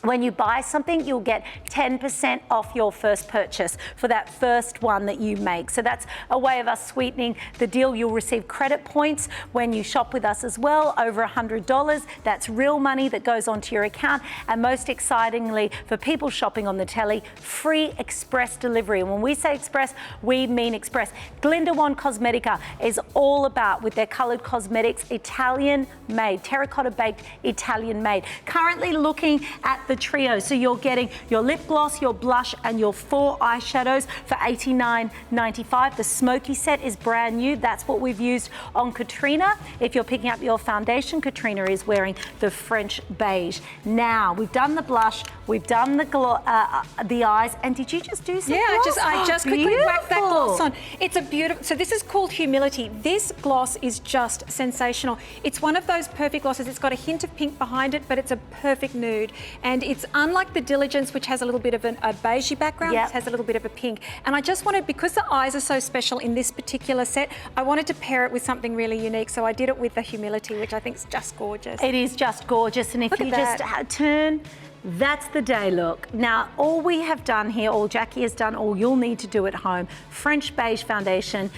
when you buy something, you'll get 10% off your first purchase for that first one that you make. So that's a way of us sweetening the deal. You'll receive credit points when you shop with us as well, over $100. That's real money that goes onto your account. And most excitingly, for people shopping on the telly, free express delivery. And when we say express, we mean express. Glinda Wand Cosmetica is all about, with their coloured cosmetics, Italian-made, terracotta-baked, Italian-made. Currently looking at the trio. So you're getting your lip gloss, your blush and your 4 eyeshadows for $89.95. The smoky set is brand new. That's what we've used on Katrina. If you're picking up your foundation, Katrina is wearing the French beige. Now, we've done the blush, we've done the eyes, and did you just do some gloss? I just quickly whacked that gloss on. It's a beautiful, so this is called Humility. This gloss is just sensational. It's one of those perfect glosses. It's got a hint of pink behind it, but it's a perfect nude. And it's unlike the Diligence, which has a little bit of a beigey background. It has a little bit of a pink. And I just wanted, because the eyes are so special in this particular set, I wanted to pair it with something really unique. So I did it with the Humility, which I think is just gorgeous. It is just gorgeous. And if you just turn That's the day look. Now, all we have done here, all Jackie has done, all you'll need to do at home, French beige foundation,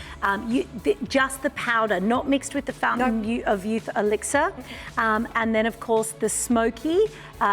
just the powder, not mixed with the Fountain of Youth elixir. And then, of course, the smoky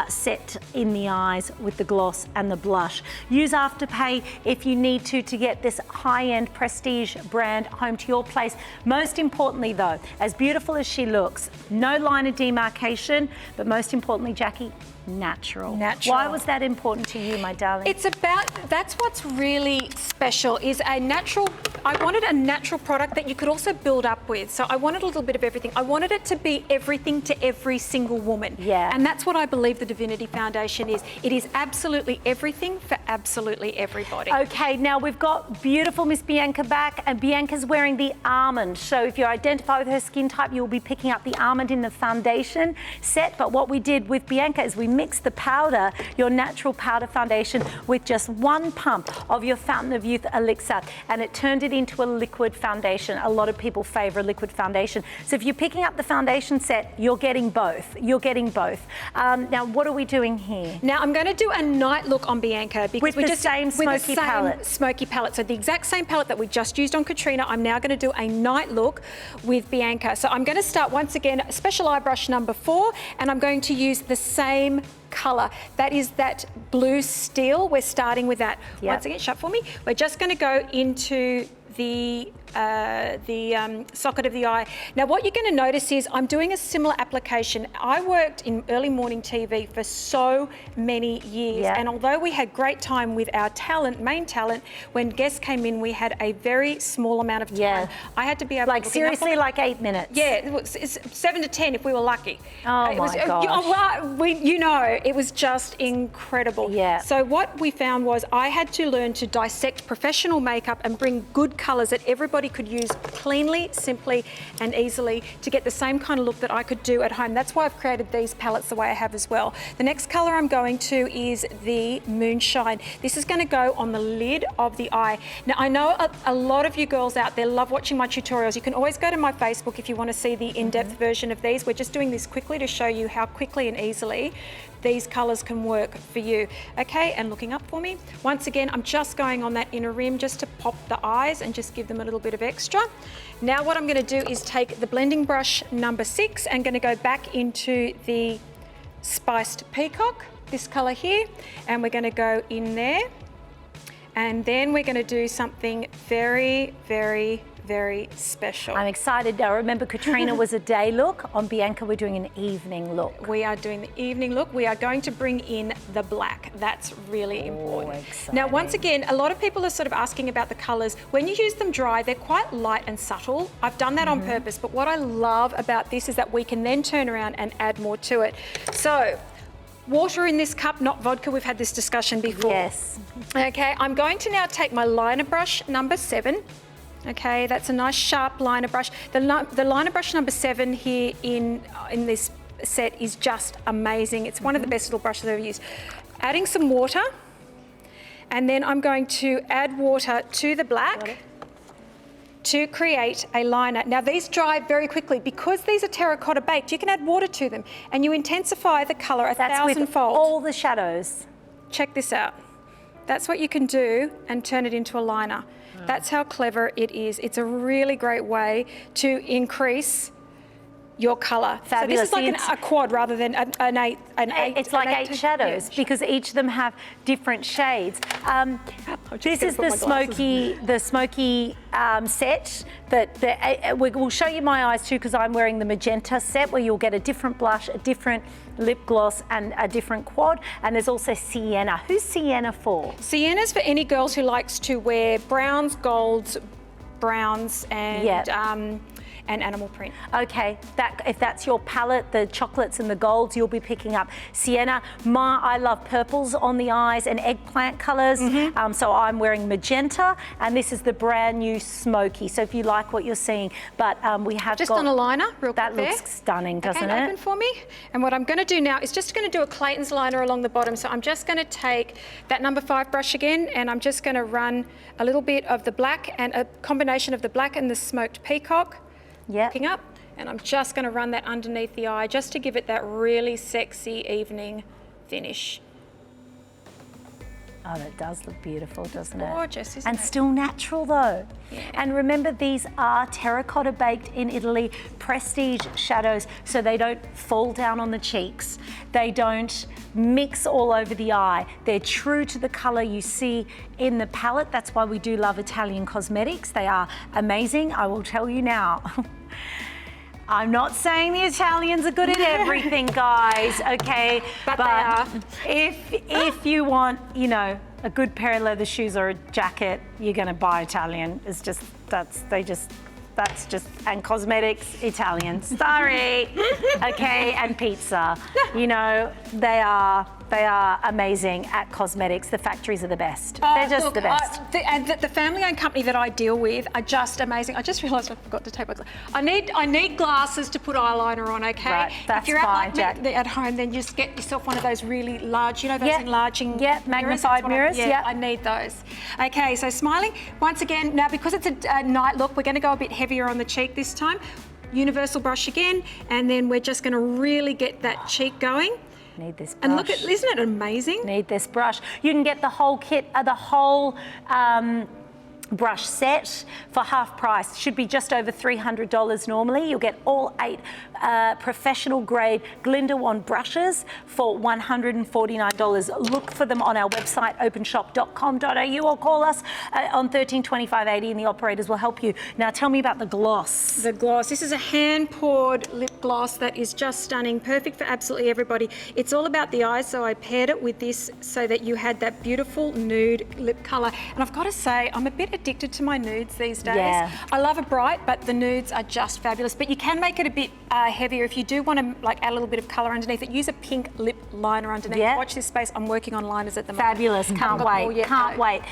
set in the eyes with the gloss and the blush. Use Afterpay if you need to get this high-end prestige brand home to your place. Most importantly, though, as beautiful as she looks, no line of demarcation, but most importantly, Jackie, natural. Why was that important to you, my darling? It's about, that's what's really special, is a natural, I wanted a natural product that you could also build up with. So I wanted a little bit of everything. I wanted it to be everything to every single woman. Yeah. And that's what I believe the Divinity Foundation is. It is absolutely everything for absolutely everybody. Okay, now we've got beautiful Miss Bianca back, and Bianca's wearing the almond. So if you identify with her skin type, you'll be picking up the almond in the foundation set. But what we did with Bianca is we mix the powder, your natural powder foundation, with just one pump of your Fountain of Youth elixir, and it turned it into a liquid foundation. A lot of people favor a liquid foundation. So if you're picking up the foundation set, you're getting both. You're getting both. Now, what are we doing here? Now I'm going to do a night look on Bianca because with the same smoky palette. Smoky palette. So the exact same palette that we just used on Katrina, I'm now going to do a night look with Bianca. So I'm going to start once again, special eye brush number 4, and I'm going to use the same colour. That is that blue steel. We're starting with that. Yep. Once again, shut for me. We're just going to go into the socket of the eye. Now what you're going to notice is I'm doing a similar application. I worked in early morning TV for so many years, and although we had great time with our talent, main talent, when guests came in we had a very small amount of time. I had to be able to seriously like 8 minutes. Yeah, it's 7 to 10 if we were lucky. Oh my gosh. You know, it was just incredible. Yeah. So what we found was I had to learn to dissect professional makeup and bring good colours that everybody could use cleanly, simply and easily to get the same kind of look that I could do at home. That's why I've created these palettes the way I have as well. The next colour I'm going to is the Moonshine. This is going to go on the lid of the eye. Now I know a lot of you girls out there love watching my tutorials. You can always go to my Facebook if you want to see the in-depth version of these. We're just doing this quickly to show you how quickly and easily these colours can work for you. Okay, and looking up for me. Once again, I'm just going on that inner rim just to pop the eyes and just give them a little bit of extra. Now what I'm going to do is take the blending brush number 6 and going to go back into the Spiced Peacock, this colour here, and we're going to go in there. And then we're going to do something very, very, very special. I'm excited. Now remember, Katrina was a day look. On Bianca, we're doing an evening look. We are doing the evening look. We are going to bring in the black. That's really important. Exciting. Now, once again, a lot of people are sort of asking about the colours. When you use them dry, they're quite light and subtle. I've done that on purpose, but what I love about this is that we can then turn around and add more to it. So, water in this cup, not vodka. We've had this discussion before. Yes. Okay, I'm going to now take my liner brush number 7. Okay, that's a nice sharp liner brush. The liner brush number 7 here in this set is just amazing. It's one of the best little brushes I've ever used. Adding some water, and then I'm going to add water to the black to create a liner. Now these dry very quickly. Because these are terracotta baked, you can add water to them and you intensify the colour a thousandfold. All the shadows. Check this out. That's what you can do and turn it into a liner. That's how clever it is. It's a really great way to increase your colour. Fabulous. So this is like a quad rather than an eight. It's like 8 shadows because each of them have different shades. This is the smoky set that we'll show you my eyes too, because I'm wearing the magenta set where you'll get a different blush, a different lip gloss and a different quad. And there's also sienna. Who's sienna for? Sienna's for any girls who likes to wear browns, golds, browns and animal print. Okay, if that's your palette, the chocolates and the golds, you'll be picking up sienna. I love purples on the eyes and eggplant colours, so I'm wearing magenta, and this is the brand new smoky. So if you like what you're seeing, but we have just on a liner, real quick. That looks stunning, doesn't it? Open for me. And what I'm going to do now is just going to do a Clayton's liner along the bottom. So I'm just going to take that number 5 brush again, and I'm just going to run a little bit of the black and a combination of the black and the smoked peacock. Looking up, and I'm just going to run that underneath the eye just to give it that really sexy evening finish. Oh, that does look beautiful, doesn't it? Gorgeous, isn't and it? still natural though. Yeah. And remember, these are terracotta baked in Italy, prestige shadows, so they don't fall down on the cheeks. They don't mix all over the eye. They're true to the color you see in the palette. That's why we do love Italian cosmetics. They are amazing. I will tell you now. I'm not saying the Italians are good at everything, guys, okay? But they are. If you want, you know, a good pair of leather shoes or a jacket, you're gonna buy Italian. It's just, and cosmetics, Italian. Sorry, okay, and pizza. You know, they are amazing at cosmetics. The factories are the best. They're just Look, the best. The family-owned company that I deal with are just amazing. I just realised I forgot to take my glasses. I need glasses to put eyeliner on, okay? Right, that's if you're fine, at, Jack. at home, then just get yourself one of those really large, you know, those enlarging magnified mirrors. Yeah, I need those. Okay, so smiling. Once again, now because it's a night look, we're going to go a bit heavier on the cheek this time. Universal brush again, and then we're just going to really get that cheek going. Need this brush. And look at, isn't it amazing? Need this brush. You can get the whole kit, the whole brush set for half price. Should be just over $300 normally. You'll get all 8 professional grade Glinda wand brushes for $149. Look for them on our website, openshop.com.au, or call us on 132580 and the operators will help you. Now tell me about the gloss. The gloss. This is a hand-poured lip gloss that is just stunning, perfect for absolutely everybody. It's all about the eyes, so I paired it with this so that you had that beautiful nude lip colour. And I've got to say, I'm a bit addicted to my nudes these days. Yeah. I love a bright, but the nudes are just fabulous. But you can make it a bit heavier if you do want to like add a little bit of colour underneath it. Use a pink lip liner underneath. Yeah. Watch this space. I'm working on liners at the moment. Fabulous, can't wait, can't wait.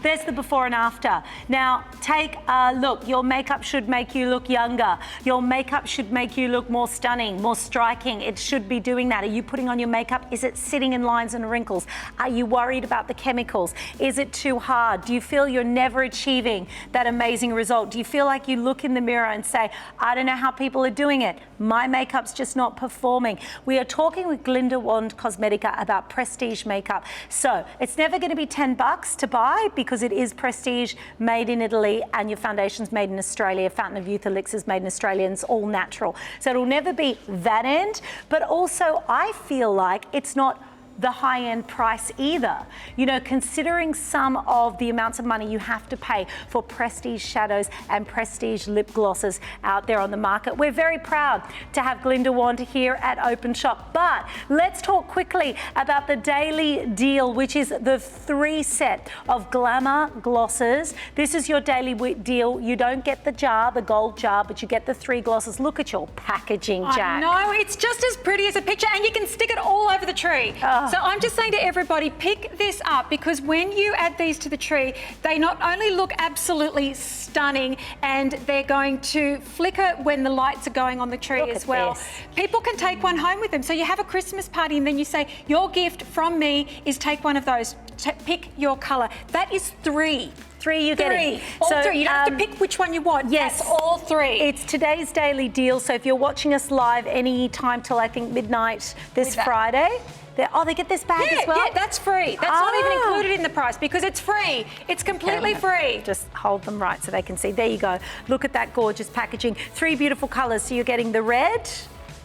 There's the before and after. Now, take a look. Your makeup should make you look younger. Your makeup should make you look more stunning, more striking. It should be doing that. Are you putting on your makeup? Is it sitting in lines and wrinkles? Are you worried about the chemicals? Is it too hard? Do you feel you're never achieving that amazing result? Do you feel like you look in the mirror and say, I don't know how people are doing it. My makeup's just not performing. We are talking with Glinda Wand Cosmetica about prestige makeup. So it's never going to be $10 to buy because it is prestige, made in Italy, and your foundation's made in Australia. Fountain of Youth Elixir's made in Australia, and it's all natural. So it'll never be that end, but also I feel like it's not the high-end price either. You know, considering some of the amounts of money you have to pay for prestige shadows and prestige lip glosses out there on the market. We're very proud to have Glinda Wand here at Openshop. But let's talk quickly about the daily deal, which is the 3 set of glamour glosses. This is your daily deal. You don't get the jar, the gold jar, but you get the 3 glosses. Look at your packaging, Jack. No, it's just as pretty as a picture, and you can stick it all over the tree. So I'm just saying to everybody, pick this up, because when you add these to the tree, they not only look absolutely stunning, and they're going to flicker when the lights are going on the tree as well. This. People can take one home with them. So you have a Christmas party and then you say, your gift from me is take one of those. Pick your colour. That is 3. 3 you're getting. All So, 3. You don't have to pick which one you want. Yes. That's all 3. It's today's daily deal. So if you're watching us live any time till I think midnight this Friday, they get this bag as well? Yeah, that's free. That's not even included in the price because it's free. It's completely free. Just hold them right so they can see. There you go. Look at that gorgeous packaging. 3 beautiful colours. So you're getting the red.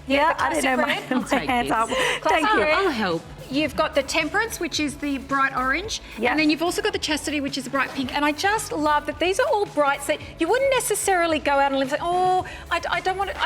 Yeah, the I don't know. classic red. I'll take hands this. up. Thank you. I'll help. You've got the Temperance, which is the bright orange, Yeah. and then you've also got the Chastity, which is the bright pink. And I just love that these are all brights that you wouldn't necessarily go out and say, oh, I don't want to,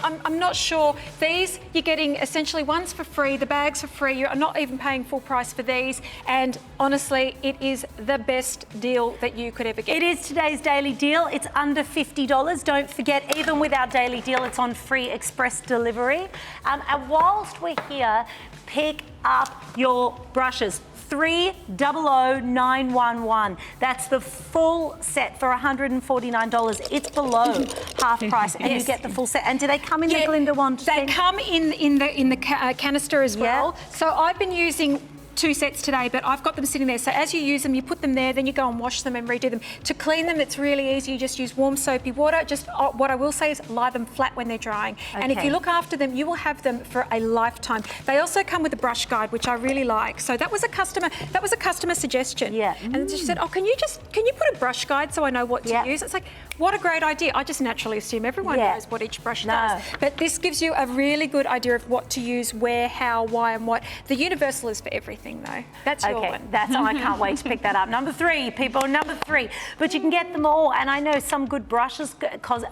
I'm not sure. These, you're getting essentially ones for free, the bags for free. You're not even paying full price for these. And honestly, it is the best deal that you could ever get. It is today's daily deal. It's under $50. Don't forget, even with our daily deal, it's on free express delivery. And whilst we're here, pick up your brushes. 300911. That's the full set for $149. It's below half price, and you get the full set. And do they come in the Glinda Wand They thing? come in the canister as well. So I've been using 2 sets today, but I've got them sitting there. So as you use them, you put them there, then you go and wash them and redo them. To clean them, it's really easy. You just use warm soapy water. Just what I will say is lie them flat when they're drying. And if you look after them, you will have them for a lifetime. They also come with a brush guide, which I really like. So that was a customer suggestion. Yeah. And she said, oh, can you put a brush guide so I know what to use? It's like, what a great idea. I just naturally assume everyone knows what each brush does. But this gives you a really good idea of what to use, where, how, why, and what. The universal is for everything, though. That's your one. That's I can't wait to pick that up. Number 3, people, number 3. But you can get them all, and I know some good brushes, because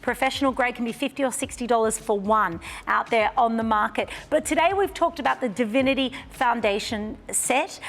professional grade can be $50 or $60 for one out there on the market. But today we've talked about the Divinity Foundation set,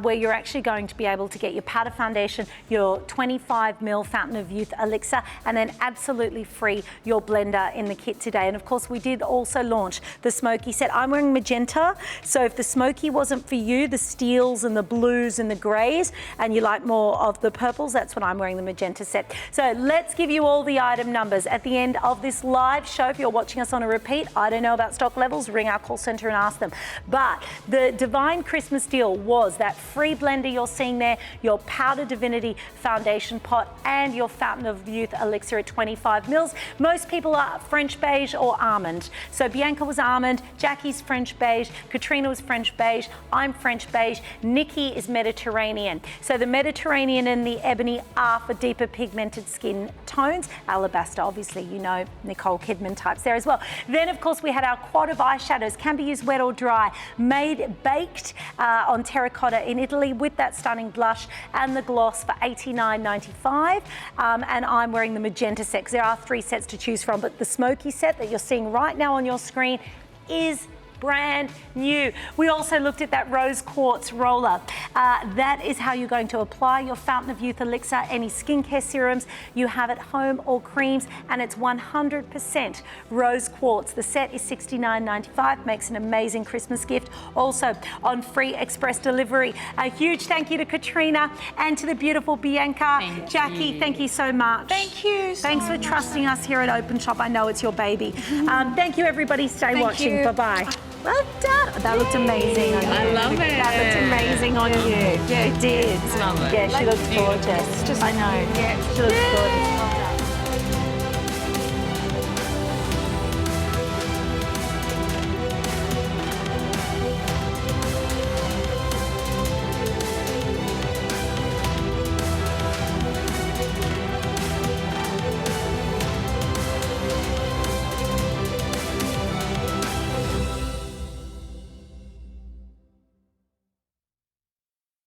where you're actually going to be able to get your powder foundation, your 25ml Fountain of Youth elixir, and then absolutely free your blender in the kit today. And of course we did also launch the smoky set. I'm wearing magenta, so if the smoky wasn't for you, the steels and the blues and the greys, and you like more of the purples, that's when I'm wearing the magenta set. So let's give you all the item numbers at the end of this live show. If you're watching us on a repeat, I don't know about stock levels, ring our call centre and ask them. But the Divine Christmas deal was that free blender you're seeing there, your Powder Divinity Foundation pot, and your Fountain of Youth elixir at 25ml. Most people are French beige or almond. So Bianca was almond, Jackie's French beige, Katrina was French beige, I'm French beige, Nikki is Mediterranean. So the Mediterranean and the ebony are for deeper pigmented skin tones. Alabaster, obviously, you know, Nicole Kidman types there as well. Then of course we had our quad of eyeshadows, can be used wet or dry, baked on terracotta in Italy with that stunning blush and the gloss for $89.95. And I'm wearing the magenta set because there are 3 sets to choose from, but the smoky set that you're seeing right now on your screen is brand new. We also looked at that rose quartz roller. That is how you're going to apply your Fountain of Youth elixir, any skincare serums you have at home or creams, and it's 100% rose quartz. The set is $69.95, makes an amazing Christmas gift. Also on free express delivery. A huge thank you to Katrina and to the beautiful Bianca. Jackie, thank you so much. Thank you so Thanks for trusting us here at Openshop. I know it's your baby. Thank you, everybody. Stay watching. Bye-bye. Well done. That looked amazing on you. I love it. That looked amazing on you. Yeah, it did. It's lovely. Yeah, she looks gorgeous. I know. Yeah, she looks gorgeous.